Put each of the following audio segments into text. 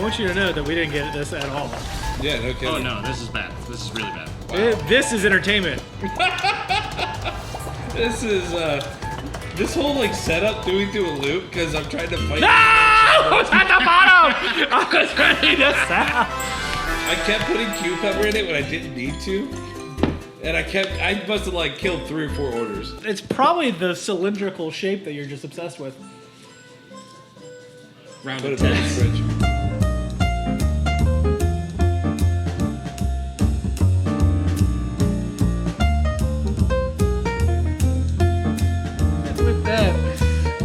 want you to know that we didn't get this at all. Yeah, no kidding. Oh no, this is bad. This is really bad. Wow. This is entertainment. This is this whole like setup doing through a loop because I'm trying to fight. No! It's at the bottom! I was ready to sell. I kept putting cucumber in it when I didn't need to. And I must have like killed 3 or 4 orders. It's probably the cylindrical shape that you're just obsessed with. Round Put of it in the 10. fridge. With that.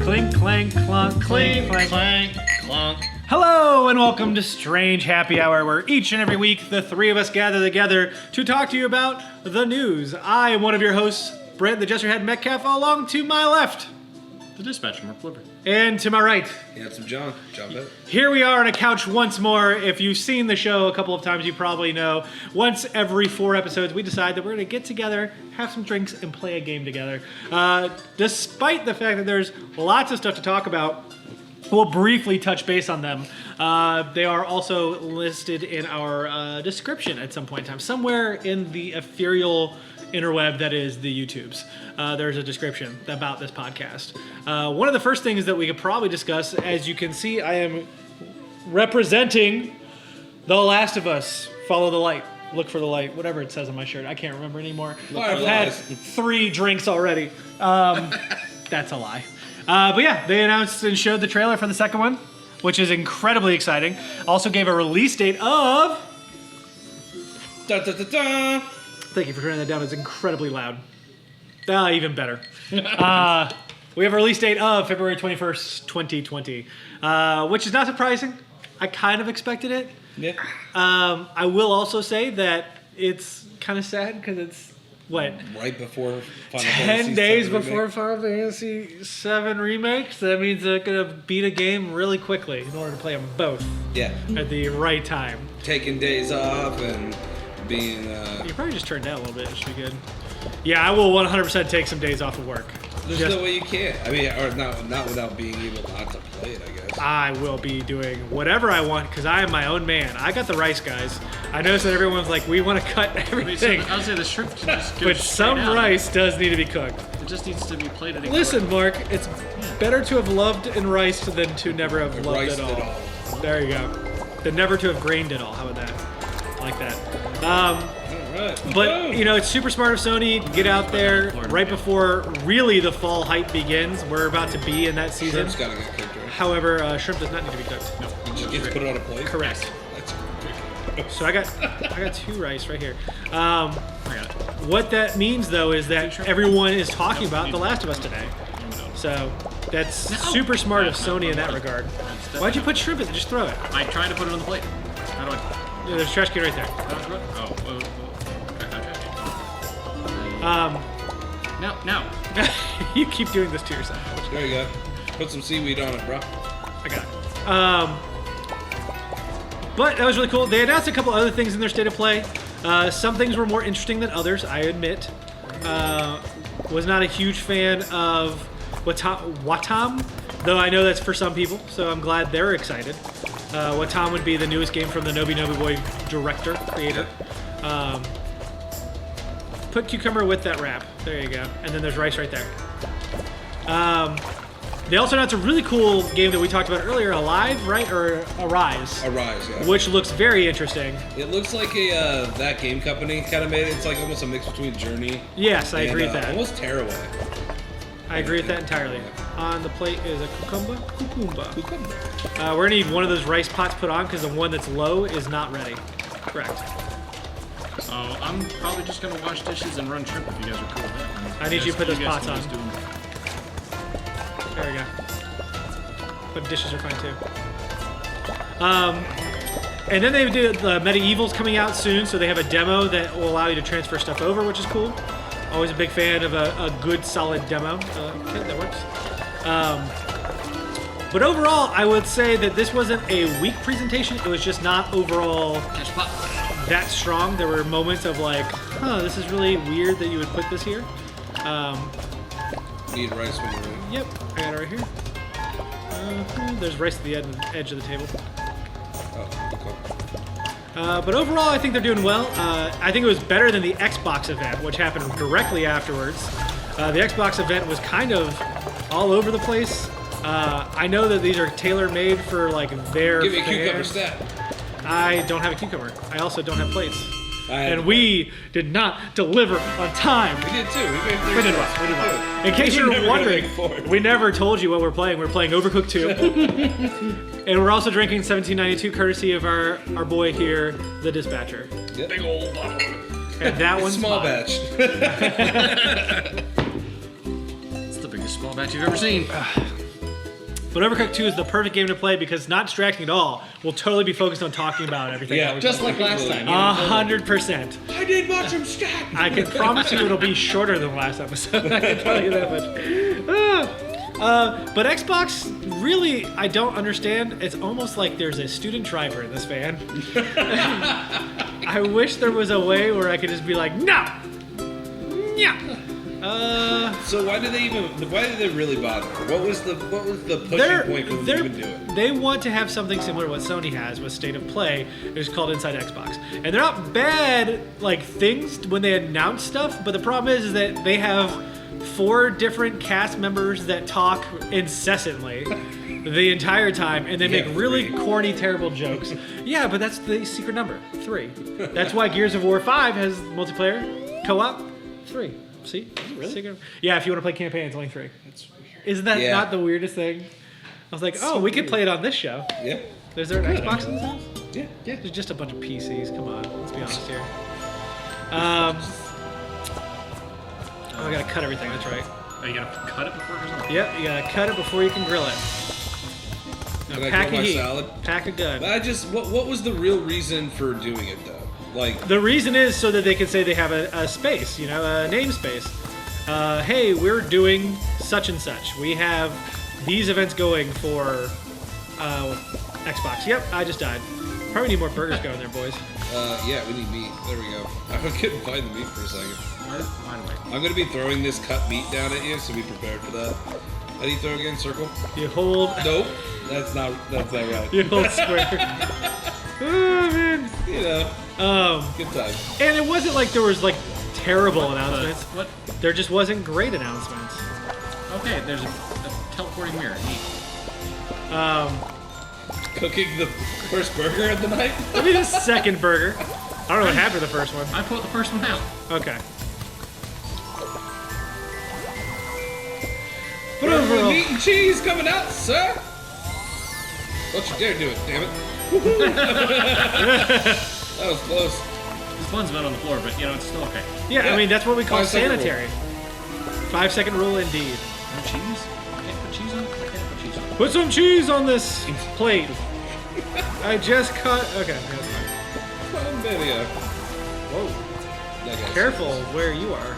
Clink, clank, clunk, clink, clank. Clank, clunk. Hello and welcome to Strange Happy Hour, where each and every week the three of us gather together to talk to you about the news. I am one of your hosts, Brent the Jesterhead Metcalf, along to my left. The dispatcher, Mark Flipper. And to my right. Handsome John Bennett. Here we are on a couch once more. If you've seen the show a couple of times, you probably know. Once every 4 episodes, we decide that we're going to get together, have some drinks, and play a game together. Despite the fact that there's lots of stuff to talk about, we'll briefly touch base on them. They are also listed in our description at some point in time. Somewhere in the ethereal interweb that is the YouTubes. There's a description about this podcast. One of the first things that we could probably discuss, as you can see, I am representing The Last of Us. Follow the light. Look for the light. Whatever it says on my shirt. I can't remember anymore. I've had 3 drinks already. That's a lie. But yeah, they announced and showed the trailer for the second one, which is incredibly exciting. Also gave a release date of... Da, da, da, da. Thank you for turning that down. It's incredibly loud. Even better. We have a release date of February 21st, 2020, which is not surprising. I kind of expected it. Yeah. I will also say that it's kind of sad because it's, what? Right before Final 10 Fantasy days VII before remake. Final Fantasy 7 remakes. That means they're going to beat a game really quickly in order to play them both Yeah. at the right time. Taking days off and being. You probably just turned down a little bit. It should be good. Yeah, I will 100% take some days off of work. There's no way you can't. I mean, or not without being able not to play it, I guess. I will be doing whatever I want because I am my own man. I got the rice, guys. I noticed that everyone's like, we want to cut everything. I would say the shrimp can just go But straight some out. rice does need to be cooked. It just needs to be plated. and Listen, cooked. Mark, it's better to have loved and riced than to never have loved Riced at it all. all. There you go. Than never to have grained it all. How about that? I like that. Alright. But, you know, it's super smart of Sony to get out there right before really the fall hype begins. We're about to be in that season. Shrimp's gotta get cooked, right? However, shrimp does not need to be cooked. No. You just get to put it on a plate? Correct. That's So I got 2 rice right here. I got it. What that means, though, is that everyone is talking about The Last of Us today. So that's super smart of Sony in that regard. Why'd you put shrimp in it? Just throw it. I tried to put it on the plate. How do I? Yeah, there's a trash can right there. No. You keep doing this to yourself. There you go. Put some seaweed on it, bro. I got it. But that was really cool. They announced a couple other things in their state of play. Some things were more interesting than others, I admit. Was not a huge fan of Watam, though I know that's for some people, so I'm glad they're excited. Watam would be the newest game from the Nobi Nobi Boy creator. Put cucumber with that wrap. There you go. And then there's rice right there. They also announced a really cool game that we talked about earlier, Alive, right? Or Arise. Arise, yeah. Which looks very interesting. It looks like a that game company kind of made it. It's like almost a mix between Journey. Yes, I agree with that. Almost Tearaway. I agree with that entirely. On the plate is a cucumber. We're gonna need one of those rice pots put on because the one that's low is not ready. Correct. So I'm probably just gonna wash dishes and run shrimp if you guys are cool with that. I need you to put those guys pots can on. just do them. There we go. But dishes are fine too. And then they do the Medievals coming out soon, so they have a demo that will allow you to transfer stuff over, which is cool. Always a big fan of a good, solid demo. Okay, that works. But overall, I would say that this wasn't a weak presentation. It was just not overall that strong. There were moments of like, this is really weird that you would put this here. Need rice when you're ready. Yep, I got it right here. There's rice at the edge of the table. Oh, okay. But overall, I think they're doing well. I think it was better than the Xbox event, which happened directly afterwards. The Xbox event was kind of all over the place. I know that these are tailor-made for like their Give me a fans. cucumber stat. I don't have a cucumber. I also don't have plates. had And we did not deliver on time. We did too. We made three We did shots. well. We did Good. well. In case We were you're never wondering, gonna make four. we never told you what we're playing. We're playing Overcooked 2. And we're also drinking 1792 courtesy of our boy here, the Dispatcher. Yep. Big old bottle. And that one's Small mine. batch. It's the biggest small batch you've ever seen. But Overcooked 2 is the perfect game to play because not distracting at all. We'll totally be focused on talking about everything. Yeah, that we Just play. like last time. 100%. I did watch him stack. I can promise you it'll be shorter than last episode. I can tell you that much. But Xbox, really, I don't understand. It's almost like there's a student driver in this van. I wish there was a way where I could just be like, no! Yeah! So why did they really bother? What was the pushing point for them to even do it? They want to have something similar to what Sony has with State of Play. It's called Inside Xbox. And they're not bad like things when they announce stuff, but the problem is that they have 4 different cast members that talk incessantly the entire time, and they make really 3. corny, terrible jokes. Yeah, but that's the secret number, 3. That's why Gears of War 5 has multiplayer, co-op, 3. See? Really? Secret. Yeah, if you want to play campaign, it's only 3. That's weird. Isn't that not the weirdest thing? I was like, oh, we could play it on this show. Yeah. Is there an Xbox in this house? Yeah. Yeah, there's just a bunch of PCs. Come on, let's be honest here. Oh, I gotta cut everything. That's right. Oh, you gotta cut it before it goes on? Yep, you gotta cut it before you can grill it. Now, Can I pack grill a my heat. salad? Pack a gun. What was the real reason for doing it though? Like, The reason is so that they can say they have a space, you know, a namespace. Hey, we're doing such and such. We have these events going for Xbox. Yep, I just died. Probably need more burgers going there, boys. yeah, we need meat. There we go. I couldn't find the meat for a second. By the way. I'm gonna be throwing this cut meat down at you, so be prepared for that. How do you throw again? Circle? You hold. Nope. That's not right. You hold square. Oh man. You know, good time. And it wasn't like there was like terrible announcements. What? There just wasn't great announcements. Okay, there's a teleporting mirror. Neat. Cooking the first burger of the night? Maybe the second burger. I don't know what happened to the first one. I put the first one out. Okay. But Burger with overall, meat and cheese coming out, sir! Don't you dare do it, damn it. That was close. This bun's been on the floor, but you know, it's still okay. yeah, Yeah. I mean that's what we call 5-second sanitary. 5-second rule indeed. No cheese? Can't put cheese on it? I can't put cheese on it. Put some cheese on this plate. I just cut. Okay, that's fine. Fun video. Whoa. That guy's- Careful where you are.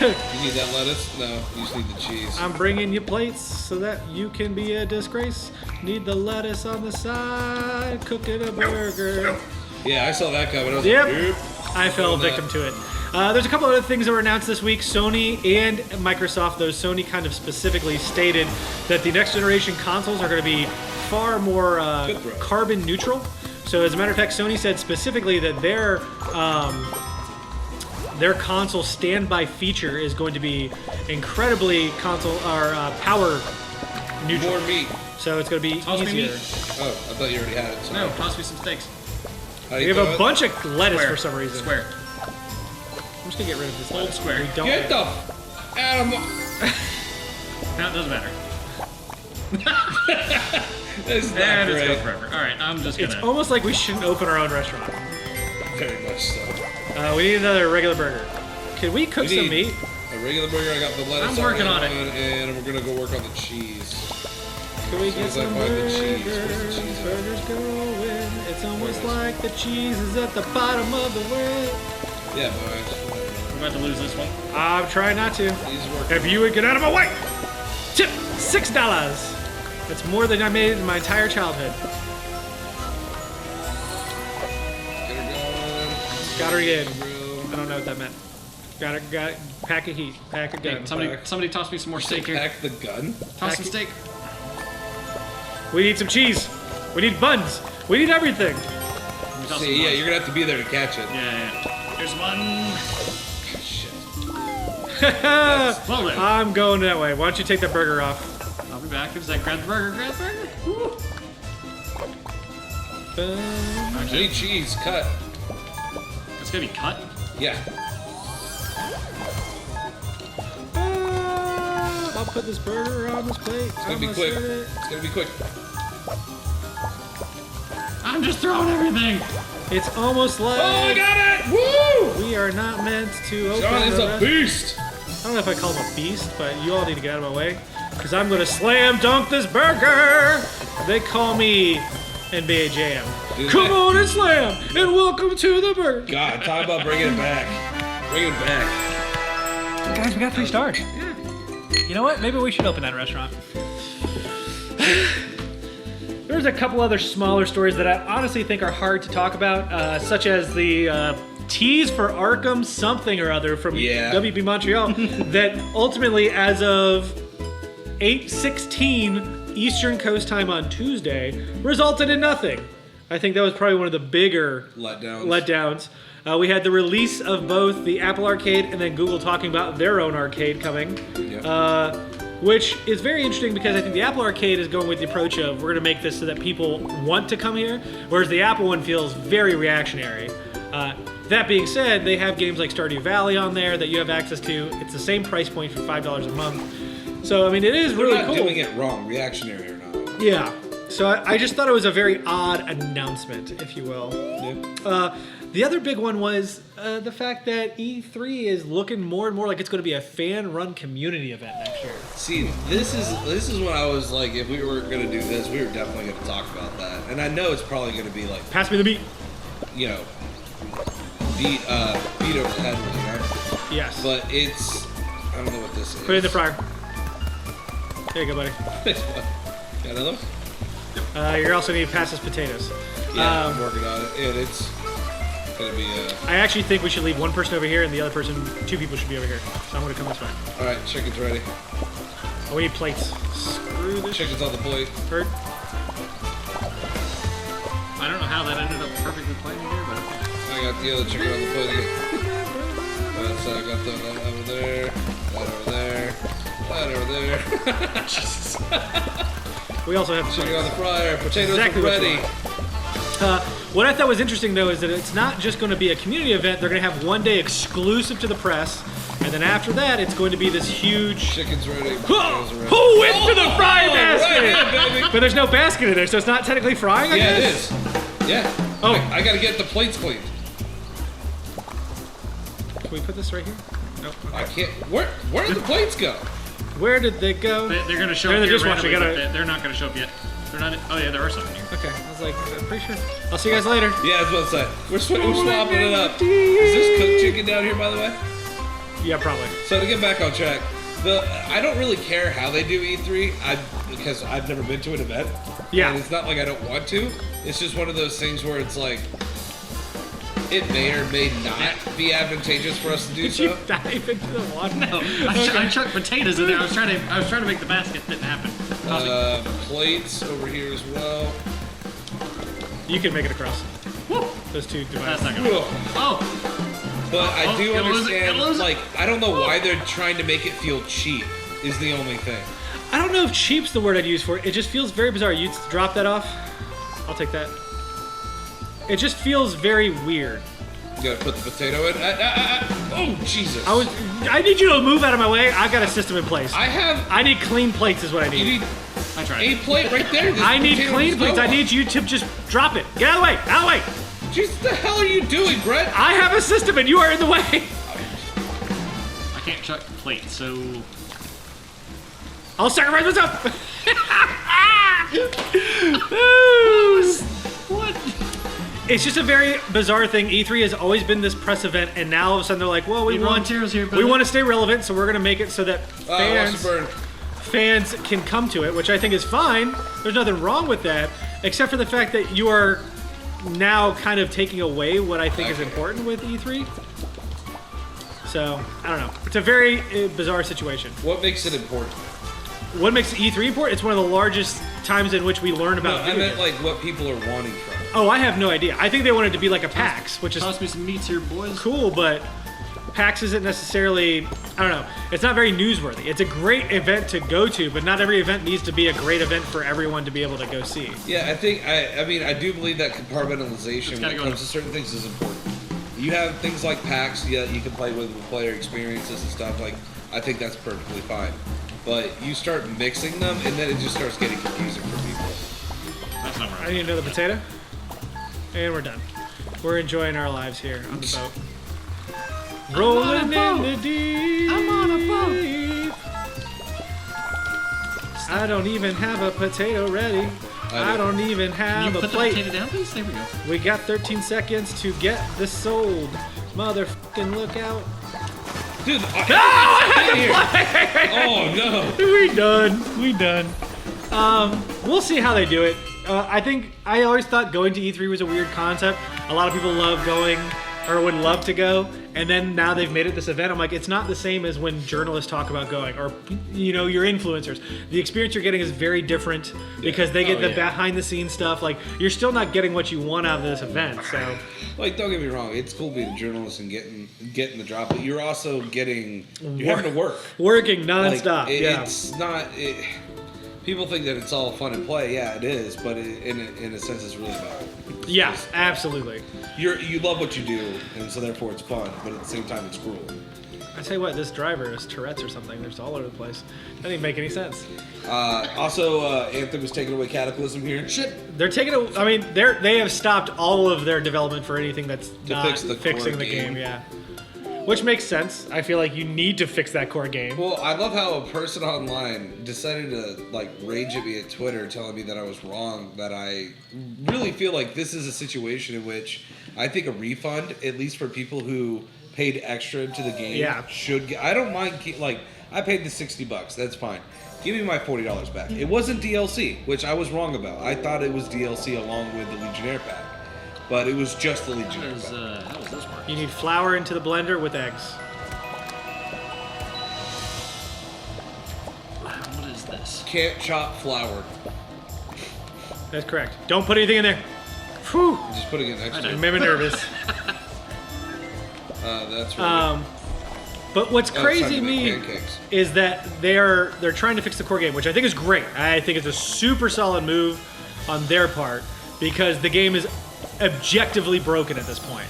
You need that lettuce? No, you just need the cheese. I'm bringing you plates so that you can be a disgrace. Need the lettuce on the side, cooking a burger. Yeah, I saw that coming. I was Yep. like, "Yep." I fell Doing victim to it. There's a couple other things that were announced this week. Sony and Microsoft, though Sony kind of specifically stated that the next generation consoles are going to be far more Good throw. carbon neutral. So as a matter of fact, Sony said specifically that their console standby feature is going to be incredibly power neutral. More meat. So it's going to be Toss me easier. meat. Oh, I thought you already had it. No, toss me some steaks. How do We you have throw a it? bunch of lettuce Square. for some reason. Square. I'm just going to get rid of this. Hold lettuce. square. We don't Get the animal. No, it doesn't matter. This is not And it's great. go forever. Alright, I'm just It's gonna... almost like we shouldn't open our own restaurant. Very much so. We need another regular burger. Can we cook We some need meat? a regular burger. I got the lettuce. I'm working on it. And we're gonna go work on the cheese. Can we As soon get as I some find the burgers? cheese, where's the cheese at? Burgers going. It's almost Where is it? like the cheese is at the bottom of the world. Yeah, boys. We're about to lose this one. I'm trying not to. He's working. If you would get out of my way! Tip $6. That's more than I made in my entire childhood. Get her going. Got her in. Grill. I don't know what that meant. Got it. Pack a heat. Pack a gun. Hey, somebody toss me some more steak here. Pack the gun. Toss some steak. We need some cheese. We need buns. We need everything. See, yeah, you're gonna have to be there to catch it. Yeah. Here's one. Shit. Well then. I'm going that way. Why don't you take that burger off? I'll be back. It's like grab the burger. Woo. I need cheese cut. It's gonna be cut. Yeah. I'll put this burger on this plate. It's gonna be quick. It's gonna be quick. I'm just throwing everything. It's almost like... Oh, I got it! Woo! We are not meant to open John is the a rest- beast. I don't know if I call him a beast, but you all need to get out of my way. Because I'm going to slam dunk this burger. They call me NBA Jam. Come on and slam, and welcome to the burger. God, talk about bringing it back. Bring it back. Guys, we got 3 stars. Yeah. You know what? Maybe we should open that restaurant. There's a couple other smaller stories that I honestly think are hard to talk about, such as the tease for Arkham something or other from WB Montreal that ultimately, as of 8:16 Eastern Coast time on Tuesday, resulted in nothing. I think that was probably one of the bigger letdowns. We had the release of both the Apple Arcade and then Google talking about their own arcade coming. Yeah. Which is very interesting because I think the Apple Arcade is going with the approach of we're going to make this so that people want to come here, whereas the Apple one feels very reactionary. That being said, they have games like Stardew Valley on there that you have access to. It's the same price point for $5 a month. So, I mean, it is really cool. They're not doing it wrong, reactionary or not. Yeah. So I just thought it was a very odd announcement, if you will. Yeah. The other big one was the fact that E3 is looking more and more like it's going to be a fan-run community event next year. See, this is when I was like, if we were going to do this, we were definitely going to talk about that. And I know it's probably going to be like, Pass me the meat. you know, beat over the head with, you know? Yes. But it's, I don't know what this is. Put it in the fryer. There you go, buddy. Got another? You're also going to pass us potatoes. Yeah, I'm working on it. And it's going to be I actually think we should leave one person over here and the other person, 2 people should be over here. So I'm going to come this way. all right, chicken's ready. Oh, we need plates. Screw this. Chicken's on the plate. Bird. I don't know how that ended up perfectly playing here, but okay. I got the other chicken on the plate again. So I got that over there, that over there, that over there. Jesus. We also have Chicken on the fryer, potatoes exactly are ready. What I thought was interesting, though, is that it's not just going to be a community event. They're going to have one day exclusive to the press, and then after that, it's going to be this huge... Chicken's ready. Who went for the fry basket? Right, yeah, baby. But there's no basket in there, so it's not technically frying, I Yeah, it guess? is. Yeah. Oh. I got to get the plates cleaned. Can we put this right here? Nope. I can't. Where did the plates go? Where did they go? They're going to show They're in up the here dishwasher, randomly, gotta- but they're not going to show up yet. They're not. Oh yeah, there are some in here. Okay, I was like, I'm pretty sure. I'll see you guys later. Yeah, I was about to say. We're swapping it up. Is this cooked chicken down here, by the way? Yeah, probably. So to get back on track, I don't really care how they do E3 because I've never been to an event. Yeah. And it's not like I don't want to. It's just one of those things where it's like, it may or may not be advantageous for us to do Did so. you dive into the water? No, I chucked potatoes in there. I was trying to make the basket. Didn't happen. Plates over here as well. You can make it across. Woo. Those 2 That's divided. not gonna. Whoa. Oh, But I do gonna lose it, understand, gonna lose it. like, I don't know why they're trying to make it feel cheap, is the only thing. I don't know if cheap's the word I'd use for it. It just feels very bizarre. You drop that off. I'll take that. It just feels very weird. You gotta put the potato in. Oh, Jesus. I need you to move out of my way. I've got a system in place. I need clean plates is what I You need. need I tried. a plate right there. This I need potato clean just plates. go I on. need you to just drop it. Get out of the way. Out of the way. Jesus, what the hell are you doing, Brett? I have a system and you are in the way. I can't chuck the plate, so I'll sacrifice myself. what? It's just a very bizarre thing. E3 has always been this press event, and now all of a sudden they're like, well, we want to stay relevant, so we're going to make it so that Watch the burn. fans can come to it, which I think is fine. There's nothing wrong with that, except for the fact that you are now kind of taking away what I think is important with E3. So, I don't know. It's a very bizarre situation. What makes it important? what makes the E3 important? It's one of the largest times in which we learn No, about I video meant games. like what people are wanting from it. Oh, I have no idea. I think they wanted to be like a PAX, which is Toss me some meats here, boys. cool, but PAX isn't necessarily, I don't know, it's not very newsworthy. It's a great event to go to, but not every event needs to be a great event for everyone to be able to go see. Yeah, I think I mean I do believe that compartmentalization when it comes to certain things is important. You have things like packs, yeah, you can play with player experiences and stuff. Like I think that's perfectly fine, but you start mixing them, and then it just starts getting confusing for people. That's not I right. need another potato, and we're done. We're enjoying our lives here on the boat. Rolling in the deep. I'm on a boat. I don't even have a potato ready. I don't even Can you have a put the plate. potato down, please? There we go. We got 13 seconds to get this sold. Motherfucking look out. Dude, No! oh no! We done. We done. We'll see how they do it. I think I always thought going to E3 was a weird concept. A lot of people love going or would love to go, and then now they've made it this event. I'm like, it's not the same as when journalists talk about going, or your influencers. The experience you're getting is very different because they get the behind the scenes stuff. Like, you're still not getting what you want out of this event. So, Like, don't get me wrong, it's cool being a journalist and getting the drop, but you're also you're having to work. Working Like, nonstop. it's not. People think that it's all fun and play. Yeah, it is, but in a sense, it's really not. Yeah, absolutely. You love what you do, and so therefore it's fun, but at the same time, it's cruel. I tell you what, this driver is Tourette's or something. They're just all over the place. That didn't make any sense. Also, Anthem is taking away Cataclysm here. Shit, they're taking it. I mean, they have stopped all of their development for anything that's not fix the fixing core the game. game. Yeah, which makes sense. I feel like you need to fix that core game. Well, I love how a person online decided to like rage at me at Twitter, telling me that I was wrong. That I really feel like this is a situation in which I think a refund, at least for people who paid extra to the game, should get. I don't mind. Like, I paid the $60. That's fine. Give me my $40 back. It wasn't DLC, which I was wrong about. I thought it was DLC along with the Legionnaire pack, but it was just the Legionnaire pack. How does this work? You need flour into the blender with eggs. What is this? Can't chop flour. That's correct. Don't put anything in there. Whew. Just putting it next to It it. made me nervous. That's right. But what's crazy time to to make me pancakes. is that they're trying to fix the core game, which I think is great. I think it's a super solid move on their part because the game is objectively broken at this point.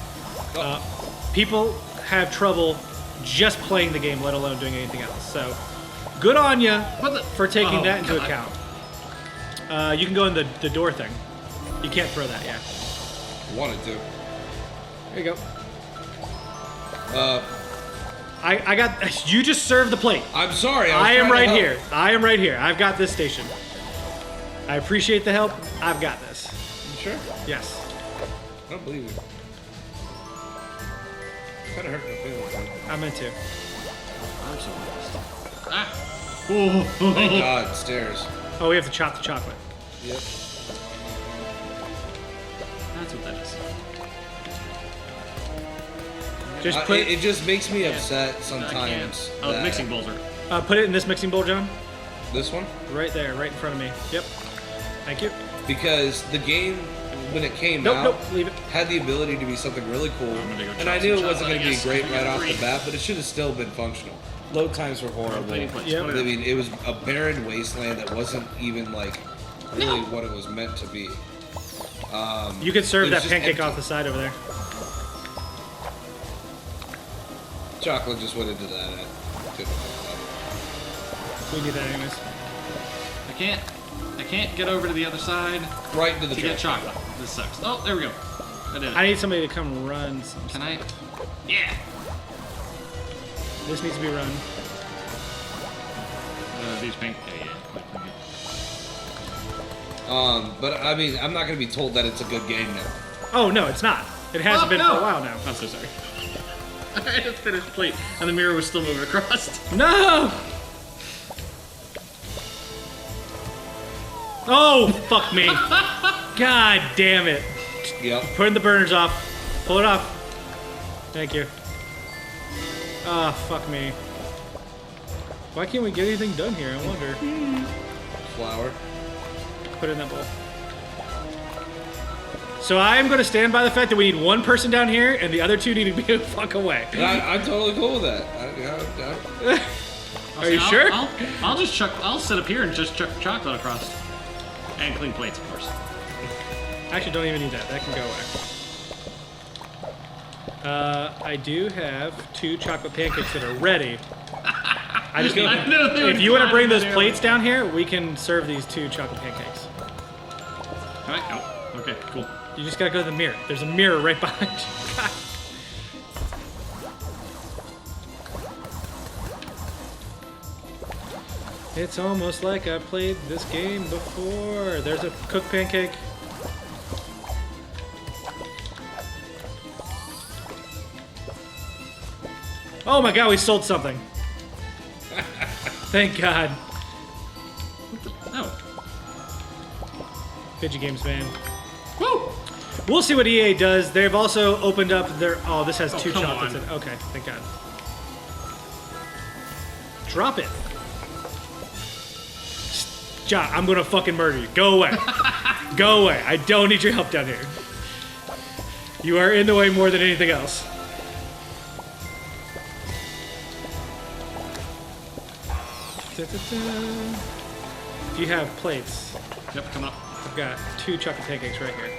People have trouble just playing the game, let alone doing anything else. So, good on you for taking that into account. You can go in the door thing. You can't throw that, yeah. Wanted to. There you go. I got. You just served the plate. I'm sorry. I am was trying to right help. here. I am right here. I've got this station. I appreciate the help. I've got this. You sure? Yes. I don't believe you. Kind of hurt my feelings. I'm into. I'm so lost. Ah! Thank God, stairs. Oh, we have to chop the chocolate. Yep. That's what that is. Just put It just makes me upset sometimes. Oh, the that- mixing bowls are. put it in this mixing bowl, John. This one? Right there, right in front of me. Yep. Thank you. Because the game, when it came Nope, out, nope. Leave it. had the ability to be something really cool. I'm gonna go And I chop knew some it wasn't chocolate, going to I be guess. great I got right off the 3. bat, but it should have still been functional. Load times were horrible. Plating plates, Yep. put it I in. mean, it was a barren wasteland that wasn't even like really what it was meant to be. You could serve It that was just pancake empty. off the side over there. Chocolate just went into that. We need that anyways. I can't get over to the other side Right into the to get trash. chocolate. This sucks. Oh, there we go. I did it. I need somebody to come run some. Can I? Yeah. This needs to be run. These pink. Yeah. But I mean, I'm not going to be told that it's a good game now. Oh no, it's not. It hasn't been for a while now. I'm so sorry. I just finished plate, and the mirror was still moving across. No! Oh, fuck me. God damn it. Yep. Putting the burners off. Pull it off. Thank you. Oh, fuck me. Why can't we get anything done here? I wonder. Flour. Put it in that bowl. So I'm going to stand by the fact that we need one person down here, and the other two need to be the fuck away. I'm totally cool with that. Are you sure? I'll sit up here and just chuck chocolate across. And clean plates, of course. Actually, don't even need that. That can go away. I do have 2 chocolate pancakes that are ready. I just need. If you want to bring those plates down here, we can serve these 2 chocolate pancakes. Can I? Oh, okay, cool. You just gotta go to the mirror. There's a mirror right behind you. God. It's almost like I played this game before. There's a cooked pancake. Oh my god, we sold something. Thank God. Oh. Video games, man. Woo! We'll see what EA does. They've also opened up their... Oh, this has 2 come chocolates in on. it. Okay, thank God. Drop it. Ja, I'm gonna fucking murder you. Go away. Go away. I don't need your help down here. You are in the way more than anything else. If you have plates, Yep, coming up. I've got 2 chocolate pancakes right here.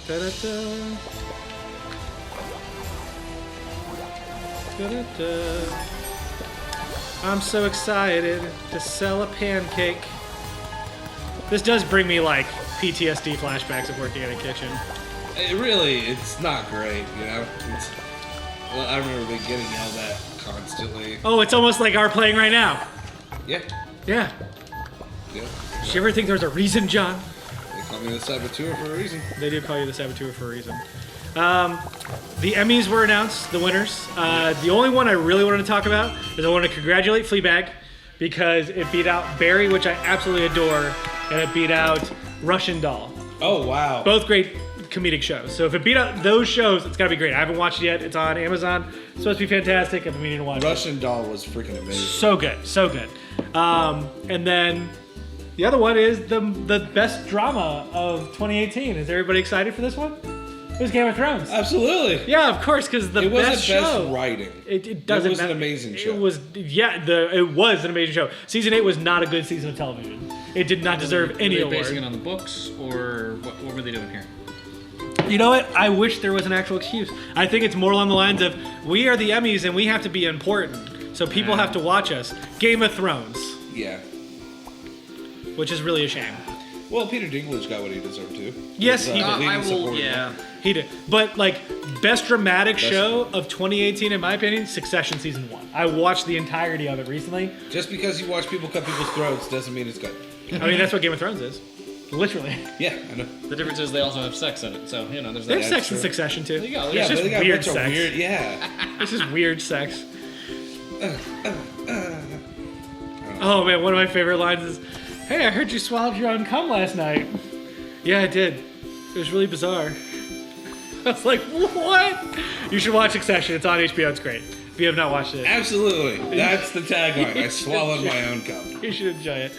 Da-da-da. Da-da-da. I'm so excited to sell a pancake. This does bring me like PTSD flashbacks of working in a kitchen. It's not great, you know? Well, I remember getting yelled at constantly. Oh, it's almost like our playing right now. Yeah. Yeah. Yeah. Did you ever think there was a reason, John? They call me the saboteur for a reason. They did call you the saboteur for a reason. The Emmys were announced, the winners. The only one I really wanted to talk about is I want to congratulate Fleabag because it beat out Barry, which I absolutely adore, and it beat out Russian Doll. Oh, wow. Both great comedic shows. So if it beat out those shows, it's got to be great. I haven't watched it yet. It's on Amazon. It's supposed to be fantastic. I've been meaning to watch it. Russian Doll was freaking amazing. So good, so good. And then the other one is the best drama of 2018. Is everybody excited for this one? It was Game of Thrones. Absolutely. Yeah, of course, because the It wasn't best show. best writing. It doesn't. It was an matter. amazing show. It was it was an amazing show. Season 8 was not a good season of television. It did not deserve any Were they basing it award. on the books, or what were they doing here? You know what? I wish there was an actual excuse. I think it's more along the lines of we are the Emmys and we have to be important, so people have to watch us. Game of Thrones, Yeah. which is really a shame. Well, Peter Dinklage got what he deserved to. Yes, he did. I will. Yeah. He did. But like best dramatic show of 2018 in my opinion, Succession season 1. I watched the entirety of it recently. Just because you watch people cut people's throats doesn't mean it's good. I mean that's what Game of Thrones is. Literally. Yeah, I know. The difference is they also have sex in it, so you know there's that. There's sex in true. Succession too. There you go. It's Yeah, just but they got a weird bunch of sex. weird. Yeah. It's just weird sex. Oh man, one of my favorite lines is, "Hey, I heard you swallowed your own cum last night." Yeah, I did. It was really bizarre. I was like, what? You should watch Succession. It's on HBO. It's great. If you have not watched it, Absolutely. That's the tagline. I swallowed my own cum. you should enjoy it.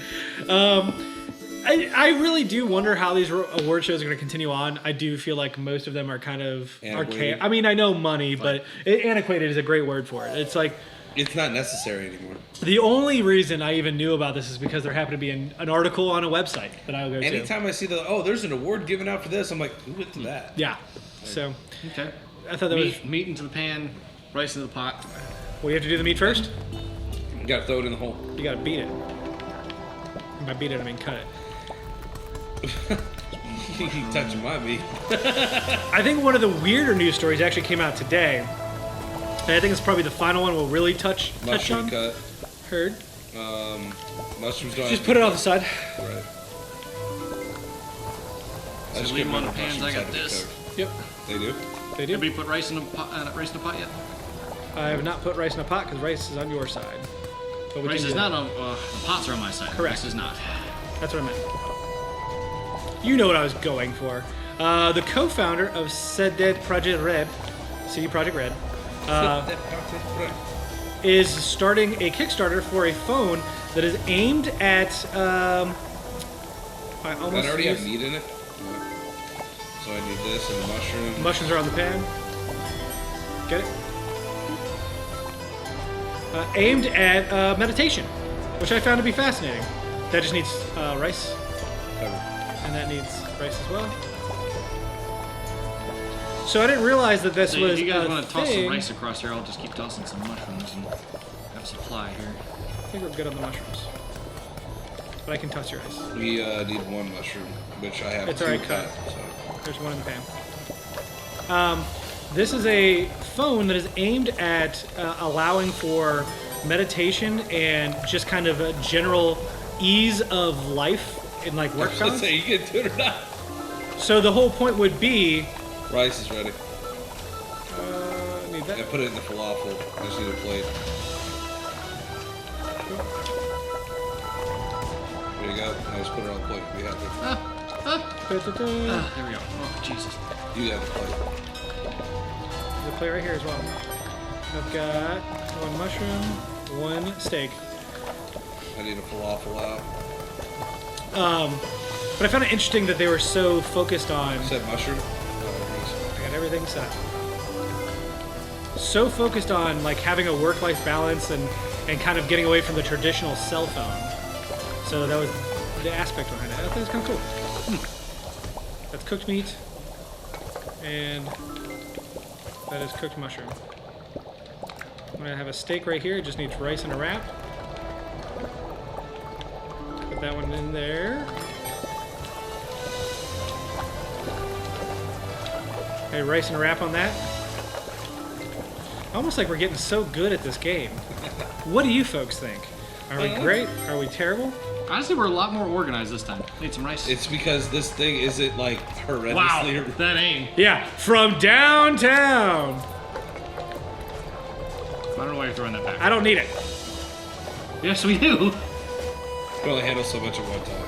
I really do wonder how these award shows are going to continue on. I do feel like most of them are kind of Antiquated. archaic. I mean, I know money, but antiquated is a great word for it. It's like It's not necessary anymore. the only reason I even knew about this is because there happened to be an article on a website that I'll go to. Anytime I see there's an award given out for this, I'm like, who went to that? Yeah. So Okay. I thought that was. Meat into the pan, rice into the pot. Well, you have to do the meat first. You gotta throw it in the hole. You gotta beat it. And by beat it, I mean cut it. You touching my meat. I think one of the weirder news stories actually came out today. And I think it's probably the final one we'll really touch Mushroom on. cut. Heard. Mushrooms don't Just put it off the side. Right. So just leave get them on my the pans. I mushrooms got out of the this. cook. Yep. They do? They do. Have you put rice in a pot yet? I have not put rice in a pot because rice is on your side. But we Rice can is do not that. on. The pots are on my side. Correct. Rice is not. That's what I meant. You know what I was going for. The co-founder of CD Projekt Red, is starting a Kickstarter for a phone that is aimed at. That already have meat in it. So I need this and the mushroom. Mushrooms are on the pan. Get it? Aimed at meditation, which I found to be fascinating. That just needs rice, and that needs rice as well. So I didn't realize that this was. If you guys a want to toss thing. some rice across here, I'll just keep tossing some mushrooms and have supply here. I think we're good on the mushrooms, but I can toss your rice. We need one mushroom, which I have It's two already cut. cut. So. There's one in the pan. This is a phone that is aimed at allowing for meditation and just kind of a general ease of life in like work Let's phones. say you can do it or not. So the whole point would be. Rice is ready. Need that. I put it in the falafel. I just need a plate. There you go. I just put it on the plate. We have it. There we go. Oh, Jesus. You have the plate. The plate right here as well. I've got one mushroom, one steak. I need a falafel out. But I found it interesting that they were so focused on. You said mushroom? I got everything set. So focused on like having a work-life balance and kind of getting away from the traditional cell phone. So that was the aspect behind it. I think it's kind of cool. That's cooked meat, and that is cooked mushroom. I'm gonna have a steak right here. It just needs rice and a wrap. Put that one in there. Okay, rice and a wrap on that. Almost like we're getting so good at this game. What do you folks think? Are we great? Are we terrible? Honestly, we're a lot more organized this time. Need some rice. It's because this thing isn't like horrendously. Wow, that aim. Yeah, from downtown. I don't know why you're throwing that back. I don't need it. Yes, we do. You can only handle so much at one time.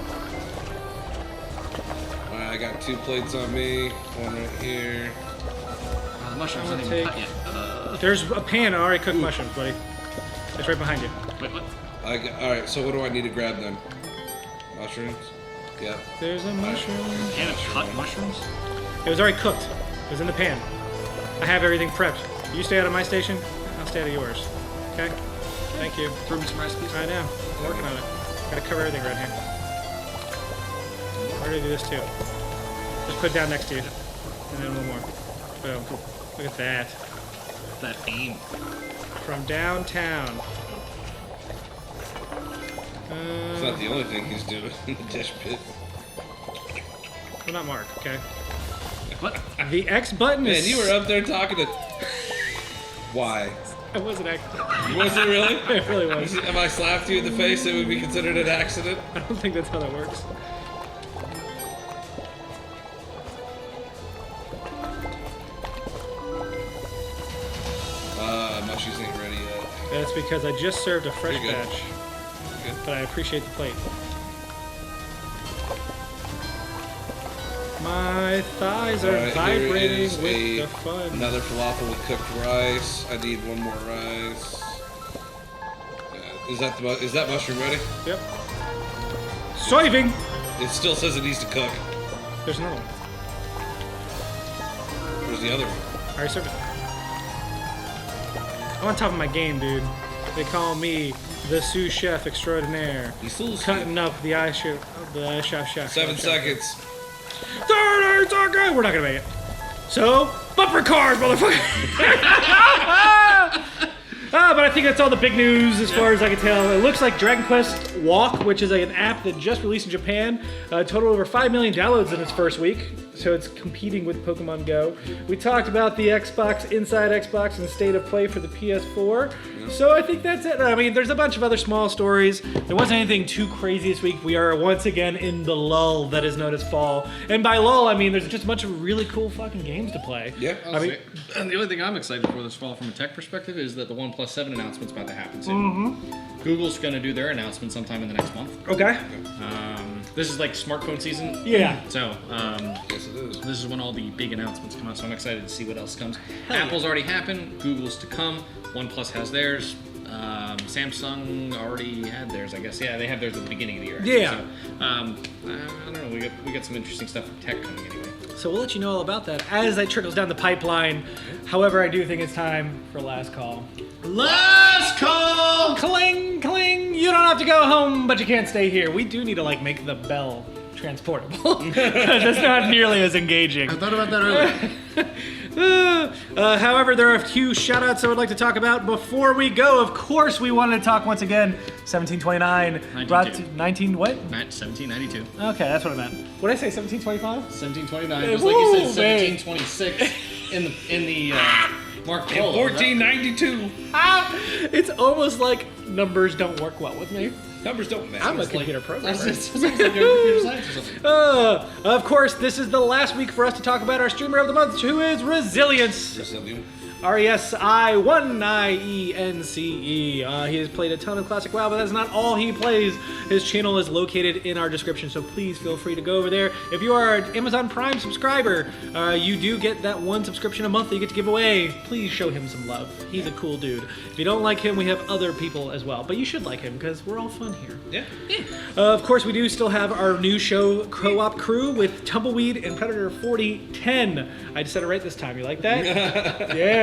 Alright, I got 2 plates on me. One right here. The mushrooms I'm aren't gonna even take- cut yet. There's a pan of already cooked mushrooms, buddy. It's right behind you. Wait, what? Alright, so what do I need to grab then? Mushrooms? Yep. There's a mushroom. Can of cut mushrooms? It was already cooked. It was in the pan. I have everything prepped. You stay out of my station, I'll stay out of yours. Okay? Thank you. Throw me some recipes. I know. I'm working on it. Gotta cover everything around here. We're gonna do this too. Just put it down next to you. And then one more. Boom. Cool. Look at that. That aim. From downtown. It's not the only thing he's doing in the dish pit. Well, not Mark, okay? What? The X button Man, is... you were up there talking to... Why? It wasn't accident. Was it really? It really was. If I slapped you in the face, it would be considered an accident? I don't think that's how that works. Mushies ain't ready yet. That's because I just served a fresh You're good. batch. Good. But I appreciate the plate. My thighs are Alright, here vibrating is with the fun. another falafel with cooked rice. I need one more rice. Is that mushroom ready? Yep. Soybean! It still says it needs to cook. There's another one. Where's the other one? I already served it. I'm on top of my game, dude. They call me the sous chef extraordinaire. You still Cutting up the chef. 7 seconds. 30 seconds! We're not gonna make it. So, bumper cars, motherfucker! But I think that's all the big news as far as I can tell. It looks like Dragon Quest Walk, which is an app that just released in Japan, totaled over 5 million downloads in its first week. So it's competing with Pokemon Go. We talked about the Xbox, Inside Xbox, and State of Play for the PS4. So I think that's it. I mean, there's a bunch of other small stories. There wasn't anything too crazy this week. We are once again in the lull that is known as fall. And by lull, I mean there's just a bunch of really cool fucking games to play. Yeah. I mean, and the only thing I'm excited for this fall from a tech perspective is that the OnePlus 7 announcement's about to happen soon. Google's going to do their announcement sometime in the next month. Okay. This is like smartphone season. Yeah. So, Yes, it is. this is when all the big announcements come out, so I'm excited to see what else comes. Hell yeah. Apple's already happened, Google's to come, OnePlus has theirs, Samsung already had theirs, I guess. Yeah, they have theirs at the beginning of the year. Yeah. So, I don't know, we got some interesting stuff from tech coming anyway. So we'll let you know all about that as that trickles down the pipeline. However, I do think it's time for last call. Last call! Cling, cling. You don't have to go home, but you can't stay here. We do need to like make the bell transportable because it's not nearly as engaging. I thought about that earlier. However, there are a few shout-outs I would like to talk about before we go. Of course, we wanted to talk once again 1729 brought to 19 what? 1792. Okay, that's what I meant. What did I say? 1725? 1729, Hey, just like you woo, said, 1726 in the Mark Polo. 1492. It's almost like numbers don't work well with me. Numbers don't matter. I'm a It's computer like, programmer. It's like you're computer science or something. Of course, this is the last week for us to talk about our streamer of the month, who is Resilience. Resilience. Resiience. He has played a ton of classic WoW, but that's not all he plays. His channel is located in our description, so please feel free to go over there. If you are an Amazon Prime subscriber, you do get that one subscription a month that you get to give away. Please show him some love. He's a cool dude. If you don't like him, we have other people as well, but you should like him because we're all fun here. Yeah. Of course, we do still have our new show, Co-op Crew, with Tumbleweed and Predator 4010. I just said it right this time. You like that?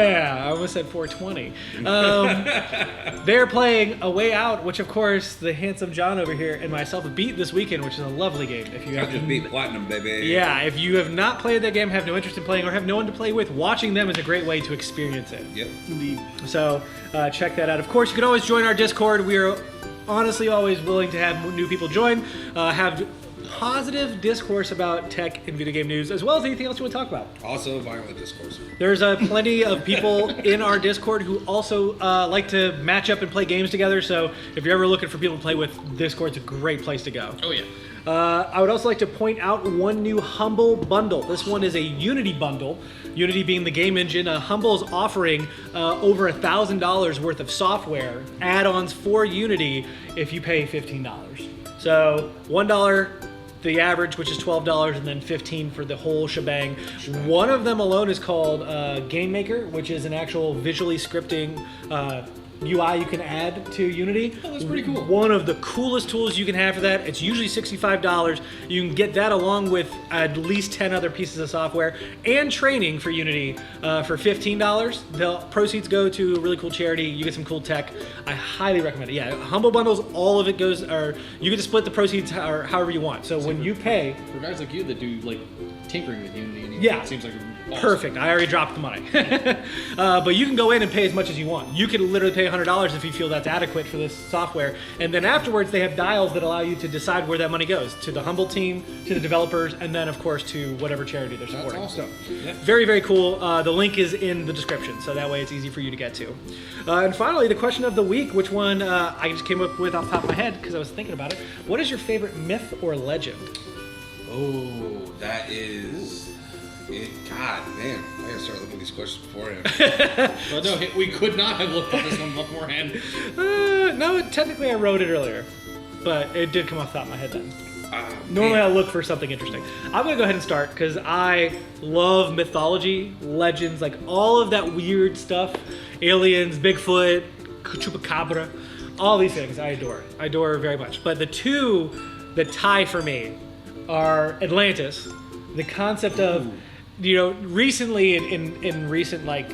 Yeah, I almost said 420. They're playing A Way Out, which, of course, the handsome John over here and myself have beat this weekend, which is a lovely game. If you I just beat Platinum, baby. yeah, if you have not played that game, have no interest in playing, or have no one to play with, watching them is a great way to experience it. Yep. Indeed. So check that out. Of course, you can always join our Discord. We are honestly always willing to have new people join, have positive discourse about tech and video game news, as well as anything else you want to talk about. Also, violent discourse. There's plenty of people in our Discord who also like to match up and play games together, so if you're ever looking for people to play with, Discord's a great place to go. Oh, yeah. I would also like to point out one new Humble bundle. This one is a Unity bundle. Unity being the game engine. Humble's offering over $1,000 worth of software add-ons for Unity if you pay $15. So $1 the average, which is $12, and then $15 for the whole shebang. One of them alone is called Game Maker, which is an actual visually scripting UI you can add to Unity. Oh, that's pretty cool. One of the coolest tools you can have for that. It's usually $65. You can get that along with at least 10 other pieces of software and training for Unity for $15. The proceeds go to a really cool charity. You get some cool tech. I highly recommend it. Yeah, Humble Bundles, all of it goes, or you get to split the proceeds or however you want. So when you pay, For guys like you that do like tinkering with Unity, and Yeah. it seems like awesome. perfect. I already dropped the money. But you can go in and pay as much as you want. You can literally pay $100 if you feel that's adequate for this software. And then afterwards, they have dials that allow you to decide where that money goes. To the Humble team, to the developers, and then, of course, to whatever charity they're That's supporting. awesome. Yeah. Very, very cool. The link is in the description, so that way it's easy for you to get to. And finally, the question of the week, which one I just came up with off the top of my head because I was thinking about it. What is your favorite myth or legend? Oh, that is it. God, man, I gotta start looking at these questions beforehand. Well, no, we could not have looked at this one beforehand. No, technically I wrote it earlier, but it did come off the top of my head then. Normally Man. I look for something interesting. I'm gonna go ahead and start because I love mythology, legends, like all of that weird stuff. Aliens, Bigfoot, Chupacabra, all these things I adore. I adore very much. But the two that tie for me are Atlantis, the concept of, recently in recent like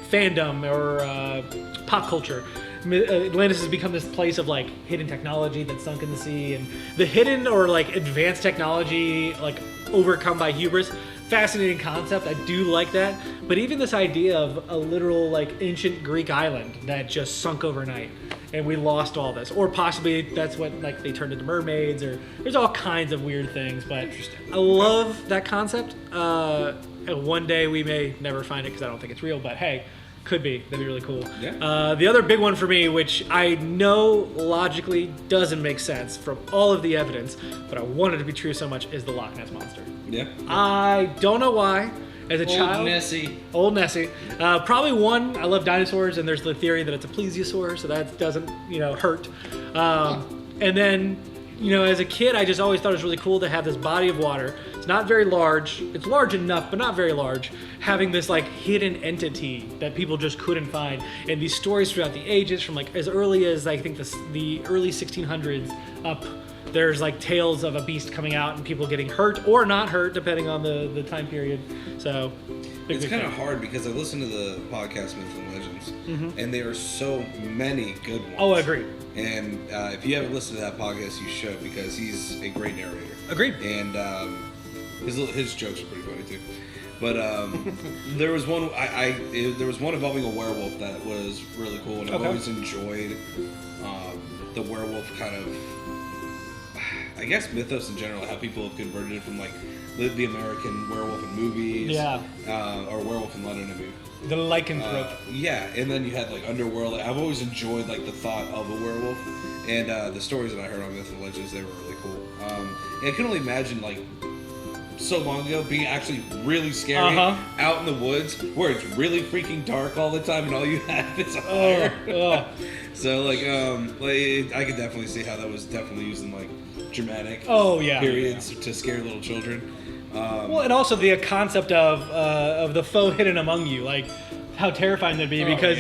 fandom or pop culture, Atlantis has become this place of like hidden technology that's sunk in the sea, and the hidden or like advanced technology like overcome by hubris. Fascinating concept. I do like that. But even this idea of a literal like ancient Greek island that just sunk overnight and we lost all this, or possibly that's what like they turned into mermaids, or there's all kinds of weird things. But I love that concept. And one day we may never find it because I don't think it's real, but hey, could be. That'd be really cool. Yeah. The other big one for me, which I know logically doesn't make sense from all of the evidence, but I want it to be true so much, is the Loch Ness Monster. Yeah. I don't know why. As a child, Old Nessie. Probably one, I love dinosaurs, and there's the theory that it's a plesiosaur, so that doesn't, hurt. And then as a kid, I just always thought it was really cool to have this body of water. It's not very large. It's large enough, but not very large. Having this like hidden entity that people just couldn't find, and these stories throughout the ages, from like as early as I think the early 1600s up. There's like tales of a beast coming out and people getting hurt or not hurt, depending on the time period. So it's kind of hard because I listen to the podcast Myths and Legends, and there are so many good ones. Oh, I agree. And if you haven't listened to that podcast, you should, because he's a great narrator. Agreed. And his jokes are pretty funny too. But there was one there was one involving a werewolf that was really cool, and I've always enjoyed the werewolf kind of, I guess, mythos in general, how people have converted it from like the American werewolf in movies, or Werewolf in London, I mean. The lycanthrope. Yeah, and then you had like Underworld. I've always enjoyed like the thought of a werewolf, and the stories that I heard on Myths and Legends, they were really cool. And I can only imagine like so long ago being actually really scary out in the woods where it's really freaking dark all the time and all you have is a fire. So like I could definitely see how that was definitely used in like dramatic periods to scare little children. Well, and also the concept of the foe hidden among you, like how terrifying that'd be, because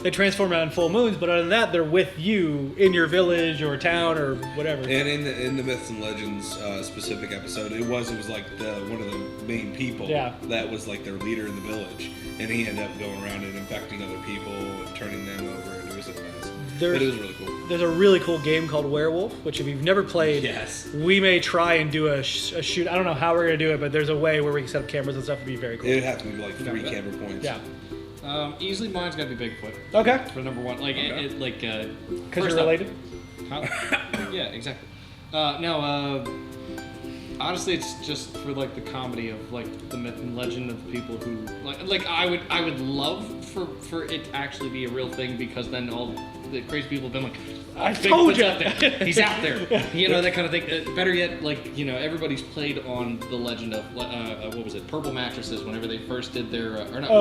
they transform around full moons, but other than that, they're with you in your village or town or whatever. And in the Myths and Legends specific episode, it was like one of the main people that was like their leader in the village, and he ended up going around and infecting other people and turning them over, and it was a mess. But it was really cool. There's a really cool game called Werewolf, which if you've never played, we may try and do a shoot. I don't know how we're going to do it, but there's a way where we can set up cameras and stuff. It'd be very cool. It'd have to be like 3 camera points. Yeah. Easily mine's got to be Bigfoot. Okay. For number one. Like, because you're related? Yeah, exactly. Honestly, it's just for like the comedy of like the myth and legend of people who like I would love for it to actually be a real thing, because then all the crazy people have been like, I told you, out there. He's out there, that kind of thing. Better yet, like everybody's played on the legend of what was it, Purple Mattresses, whenever they first did their that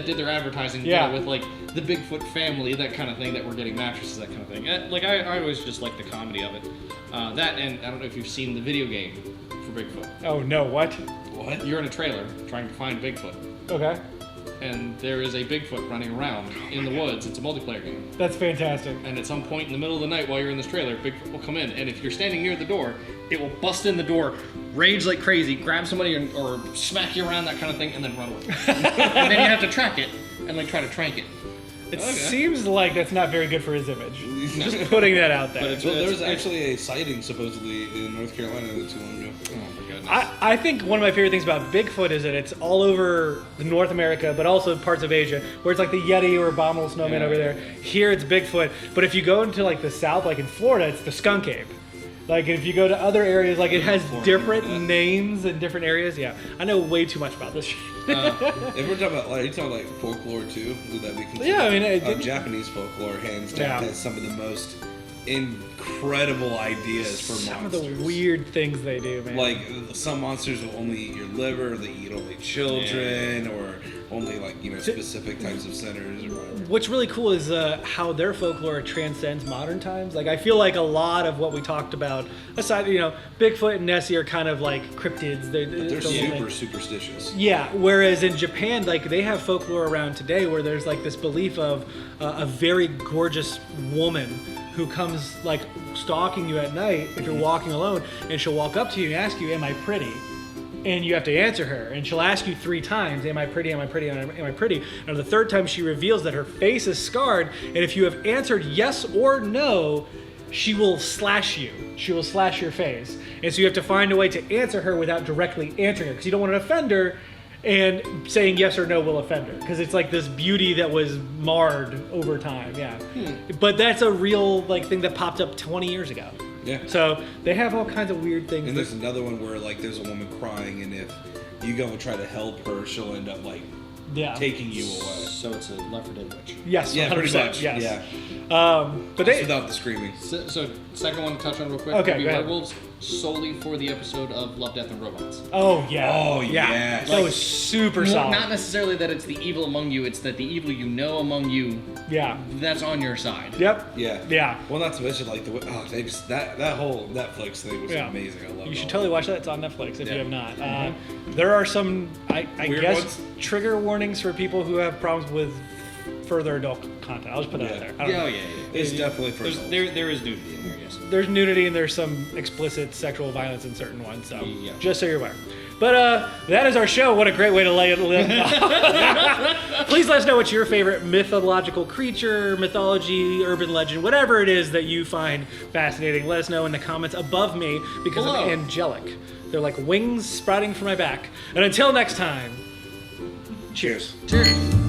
did their advertising with like the Bigfoot family, that kind of thing, that we're getting mattresses, that kind of thing. Like I always just like the comedy of it. That, and I don't know if you've seen the video game for Bigfoot. Oh no, what? What? You're in a trailer trying to find Bigfoot. Okay. And there is a Bigfoot running around in the woods. It's a multiplayer game. That's fantastic. And at some point in the middle of the night while you're in this trailer, Bigfoot will come in, and if you're standing near the door, it will bust in the door, rage like crazy, grab somebody or smack you around, that kind of thing, and then run away. And then you have to track it and like try to trank it. It seems like that's not very good for his image. Just putting that out there. There was actually a sighting supposedly in North Carolina not too long ago. Oh my goodness. I think one of my favorite things about Bigfoot is that it's all over North America, but also parts of Asia, where it's like the Yeti or abominable snowman over there. Here it's Bigfoot, but if you go into like the South, like in Florida, it's the skunk ape. Like if you go to other areas, like it has different names in different areas. Yeah, I know way too much about this shit. If we're talking about, are you talking like folklore too? Would that be considered? Yeah, I mean, Japanese folklore hands down has some of the most incredible ideas for monsters. Some of the weird things they do, man. Like some monsters will only eat your liver, they eat only children, or only like specific types of sinners or whatever. What's really cool is how their folklore transcends modern times. Like I feel like a lot of what we talked about, aside Bigfoot and Nessie are kind of like cryptids. They're super superstitious. Yeah, whereas in Japan, like they have folklore around today where there's like this belief of a very gorgeous woman who comes like stalking you at night if you're walking alone, and she'll walk up to you and ask you, "Am I pretty?" And you have to answer her, and she'll ask you 3 times, "Am I pretty? Am I pretty? Am I pretty?" And the 3rd time, she reveals that her face is scarred, and if you have answered yes or no, she will slash you. She will slash your face, and so you have to find a way to answer her without directly answering her, because you don't want to offend her. And saying yes or no will offend her, because it's like this beauty that was marred over time. Yeah, but that's a real like thing that popped up 20 years ago. Yeah. So they have all kinds of weird things. And there's another one where like there's a woman crying, and if you go and try to help her, she'll end up like taking you away. So it's a Left 4 Dead witch. Yes. Yeah, 100%, pretty much. Yes. Yeah. But they without the screaming. So second one to touch on real quick. Okay, go ahead. Werewolves. solely for the episode of Love, Death, and Robots. Oh yeah. Oh, yes. That was super Well, solid. not necessarily that it's the evil among you, it's that the evil you know among you, Yeah. that's on your side. Yep. Yeah. Yeah. Well, not to mention like they just that whole Netflix thing was Yeah. amazing. I love it. You should totally watch that. It's on Netflix if Yeah. you have not. There are some, I Weird guess, ones? trigger warnings for people who have problems with further adult content. I'll just put that out Yeah. there. I don't know. It's definitely for There's, adults. there is nudity in there, yes. There's nudity and there's some explicit sexual violence in certain ones. So Yeah. just so you're aware. But that is our show. What a great way to lay it. Please let us know what's your favorite mythological creature, mythology, urban legend, whatever it is that you find fascinating. Let us know in the comments above me because Below. I'm angelic. They're like wings sprouting from my back. And until next time, cheers. Cheers.